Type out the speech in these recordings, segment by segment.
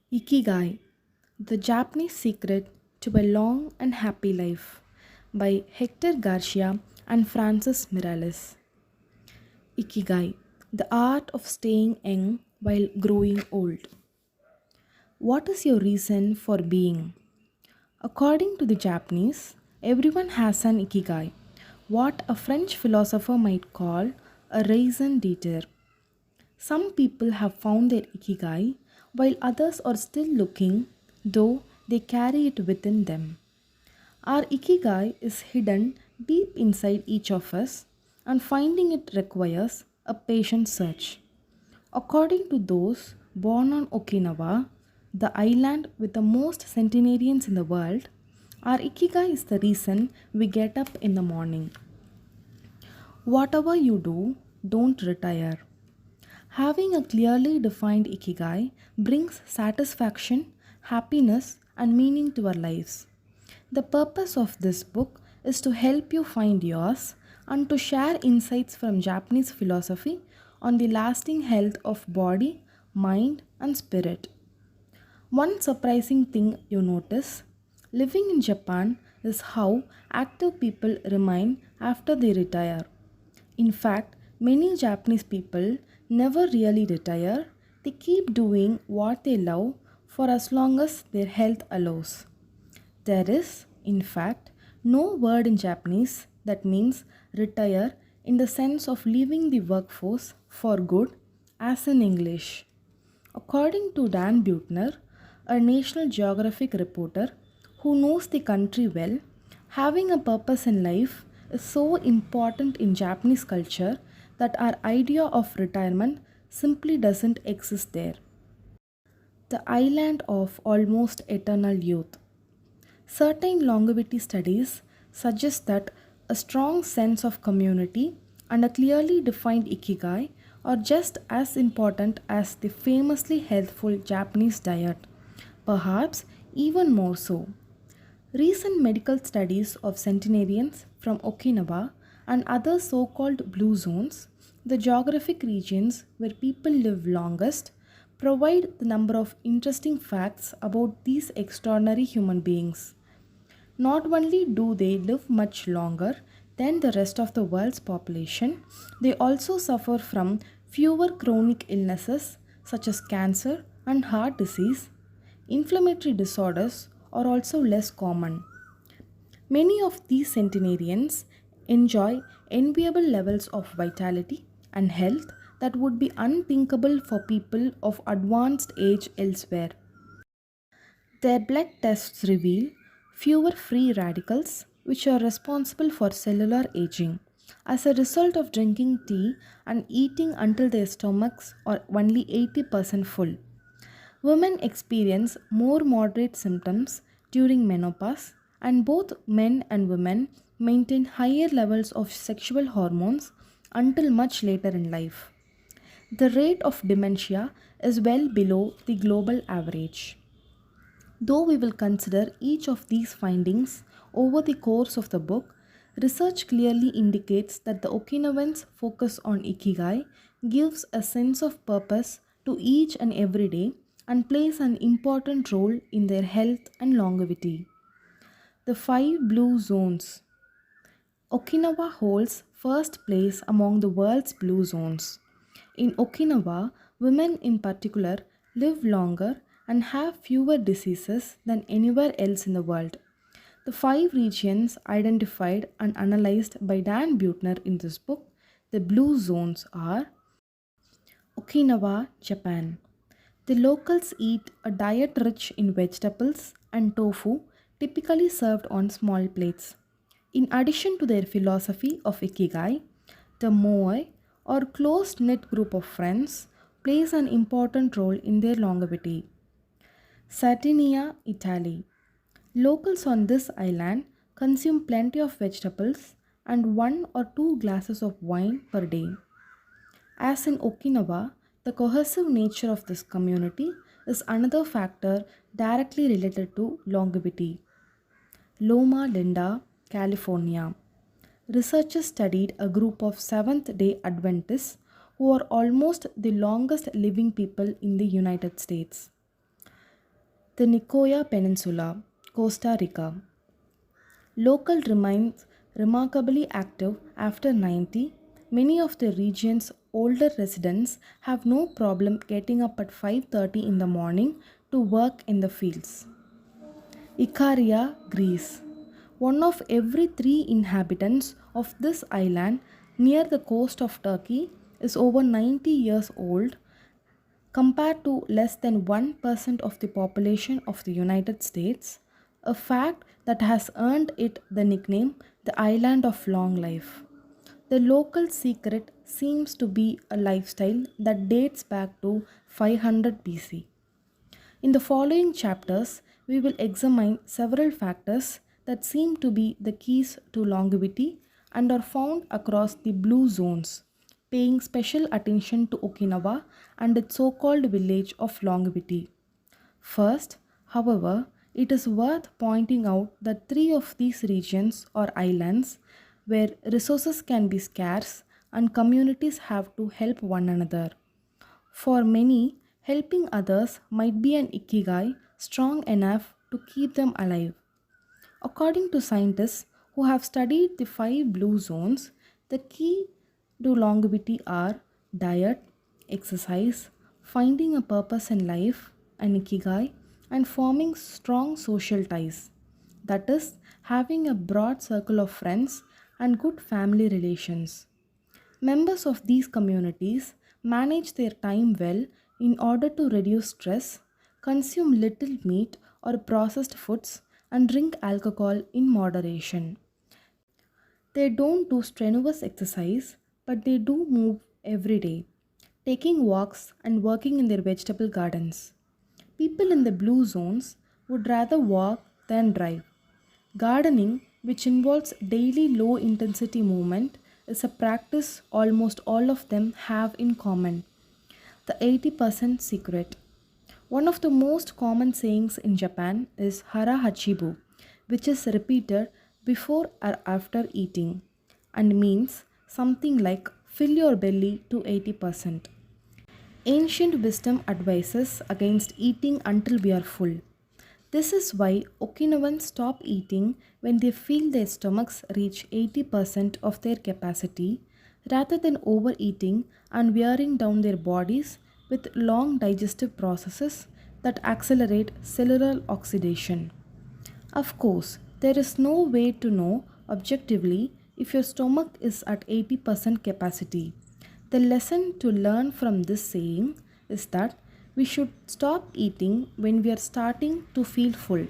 Ikigai, The Japanese Secret to a Long and Happy Life by Hector Garcia and Francis Miralles. Ikigai, The Art of Staying Young While Growing Old. What is your reason for being? According to the Japanese, everyone has an ikigai, what a French philosopher might call a raison d'etre. Some people have found their ikigai, while others are still looking, though they carry it within them. Our ikigai is hidden deep inside each of us, and finding it requires a patient search. According to those born on Okinawa, the island with the most centenarians in the world, our ikigai is the reason we get up in the morning. Whatever you do, don't retire. Having a clearly defined ikigai brings satisfaction, happiness, and meaning to our lives. The purpose of this book is to help you find yours and to share insights from Japanese philosophy on the lasting health of body, mind, and spirit. One surprising thing you notice living in Japan is how active people remain after they retire. In fact, many Japanese people never really retire, they keep doing what they love for as long as their health allows. There is, in fact, no word in Japanese that means retire in the sense of leaving the workforce for good, as in English. According to Dan Buettner, a National Geographic reporter who knows the country well, having a purpose in life is so important in Japanese culture that our idea of retirement simply doesn't exist there. The island of almost eternal youth. Certain longevity studies suggest that a strong sense of community and a clearly defined ikigai are just as important as the famously healthful Japanese diet, perhaps even more so. Recent medical studies of centenarians from Okinawa and other so called blue zones, the geographic regions where people live longest, provide the number of interesting facts about these extraordinary human beings. Not only do they live much longer than the rest of the world's population, they also suffer from fewer chronic illnesses such as cancer and heart disease. Inflammatory disorders are also less common. Many of these centenarians enjoy enviable levels of vitality and health that would be unthinkable for people of advanced age elsewhere. Their blood tests reveal fewer free radicals, which are responsible for cellular aging, as a result of drinking tea and eating until their stomachs are only 80% full. Women experience more moderate symptoms during menopause, and both men and women maintain higher levels of sexual hormones until much later in life. The rate of dementia is well below the global average. Though we will consider each of these findings over the course of the book, research clearly indicates that the Okinawans' focus on ikigai gives a sense of purpose to each and every day and plays an important role in their health and longevity. The five blue zones. Okinawa holds first place among the world's blue zones. In Okinawa, women in particular live longer and have fewer diseases than anywhere else in the world. The five regions identified and analyzed by Dan Buettner in this book, the blue zones, are Okinawa, Japan. The locals eat a diet rich in vegetables and tofu, typically served on small plates. In addition to their philosophy of ikigai, the moai, or close knit group of friends, plays an important role in their longevity. Sardinia, Italy. Locals on this island consume plenty of vegetables and 1 or 2 glasses of wine per day. As in Okinawa, the cohesive nature of this community is another factor directly related to longevity. Loma Linda, California. Researchers studied a group of Seventh day Adventists who are almost the longest living people in the United States. The Nicoya Peninsula, Costa Rica. Local remains remarkably active after 90. Many of the region's older residents have no problem getting up at 5:30 in the morning to work in the fields. Ikaria, Greece. One of every three inhabitants of this island near the coast of Turkey is over 90 years old compared to less than 1% of the population of the United States, a fact that has earned it the nickname the Island of Long Life. The local secret seems to be a lifestyle that dates back to 500 BC. In the following chapters, we will examine several factors that seem to be the keys to longevity and are found across the blue zones, paying special attention to Okinawa and its so called village of longevity. First, however, it is worth pointing out that three of these regions or islands where resources can be scarce and communities have to help one another. For many, helping others might be an ikigai strong enough to keep them alive. According to scientists who have studied the five blue zones, the key to longevity are diet, exercise, finding a purpose in life, an ikigai, and forming strong social ties. That is, having a broad circle of friends and good family relations. Members of these communities manage their time well in order to reduce stress, consume little meat or processed foods, and drink alcohol in moderation. They don't do strenuous exercise, but they do move every day, taking walks and working in their vegetable gardens. People in the blue zones would rather walk than drive. Gardening, which involves daily low intensity movement, is a practice almost all of them have in common. The 80% secret. One of the most common sayings in Japan is hara hachibu, which is repeated before or after eating and means something like fill your belly to 80%. Ancient wisdom advises against eating until we are full. This is why Okinawans stop eating when they feel their stomachs reach 80% of their capacity rather than overeating and wearing down their bodies with long digestive processes that accelerate cellular oxidation. Of course, there is no way to know objectively if your stomach is at 80% capacity. The lesson to learn from this saying is that we should stop eating when we are starting to feel full.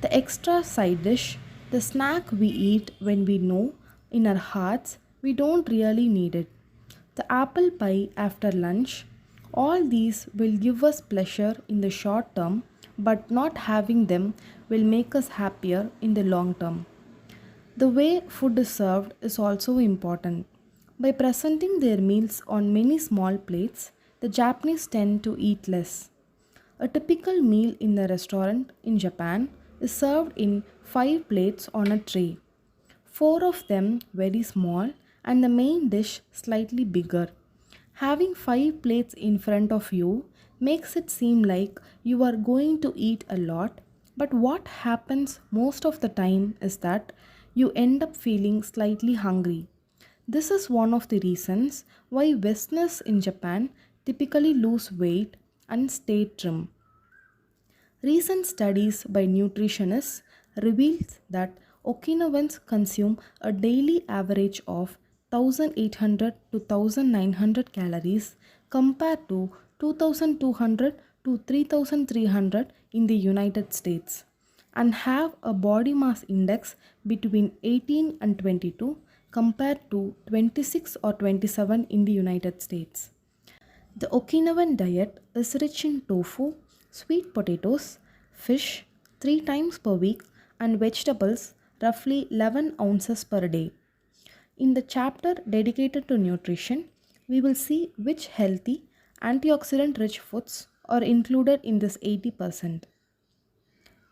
The extra side dish, the snack we eat when we know in our hearts we don't really need it. The apple pie after lunch, all these will give us pleasure in the short term, but not having them will make us happier in the long term. The way food is served is also important. By presenting their meals on many small plates, the Japanese tend to eat less. A typical meal in a restaurant in Japan is served in 5 plates on a tray. 4 of them very small and the main dish slightly bigger. Having 5 plates in front of you makes it seem like you are going to eat a lot, but what happens most of the time is that you end up feeling slightly hungry. This is one of the reasons why Westerners in Japan typically lose weight and stay trim. Recent studies by nutritionists reveal that Okinawans consume a daily average of 1800 to 1900 calories compared to 2200 to 3300 in the United States and have a body mass index between 18 and 22 compared to 26 or 27 in the United States. The Okinawan diet is rich in tofu, sweet potatoes, fish 3 times per week, and vegetables roughly 11 ounces per day. In the chapter dedicated to nutrition, we will see which healthy, antioxidant rich foods are included in this 80%.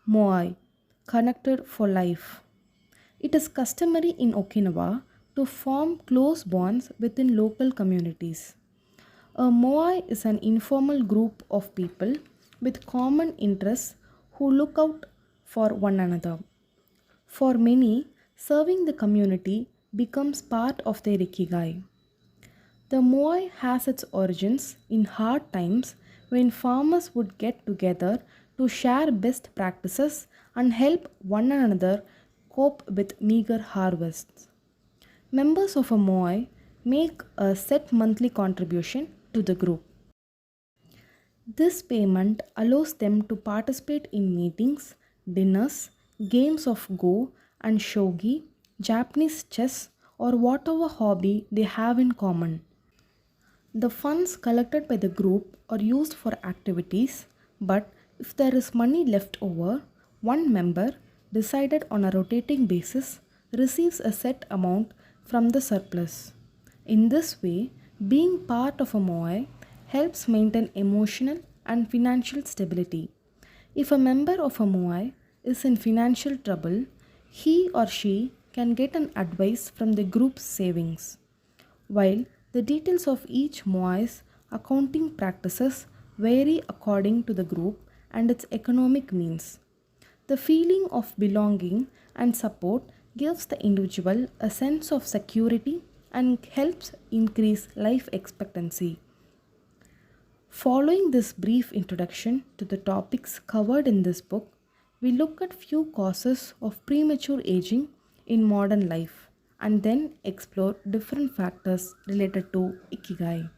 Moai, connected for life. It is customary in Okinawa to form close bonds within local communities. A moai is an informal group of people with common interests who look out for one another. For many, serving the community becomes part of their ikigai. The moai has its origins in hard times when farmers would get together to share best practices and help one another cope with meager harvests. Members of a moai make a set monthly contribution to the group. This payment allows them to participate in meetings, dinners, games of Go and Shogi, Japanese chess, or whatever hobby they have in common. The funds collected by the group are used for activities, but if there is money left over, one member, decided on a rotating basis, receives a set amount from the surplus. In this way, being part of a moai helps maintain emotional and financial stability. If a member of a moai is in financial trouble, he or she can get an advice from the group's savings. While the details of each moai's accounting practices vary according to the group and its economic means, the feeling of belonging and support gives the individual a sense of security and helps increase life expectancy. Following this brief introduction to the topics covered in this book, we look at few causes of premature aging in modern life and then explore different factors related to ikigai.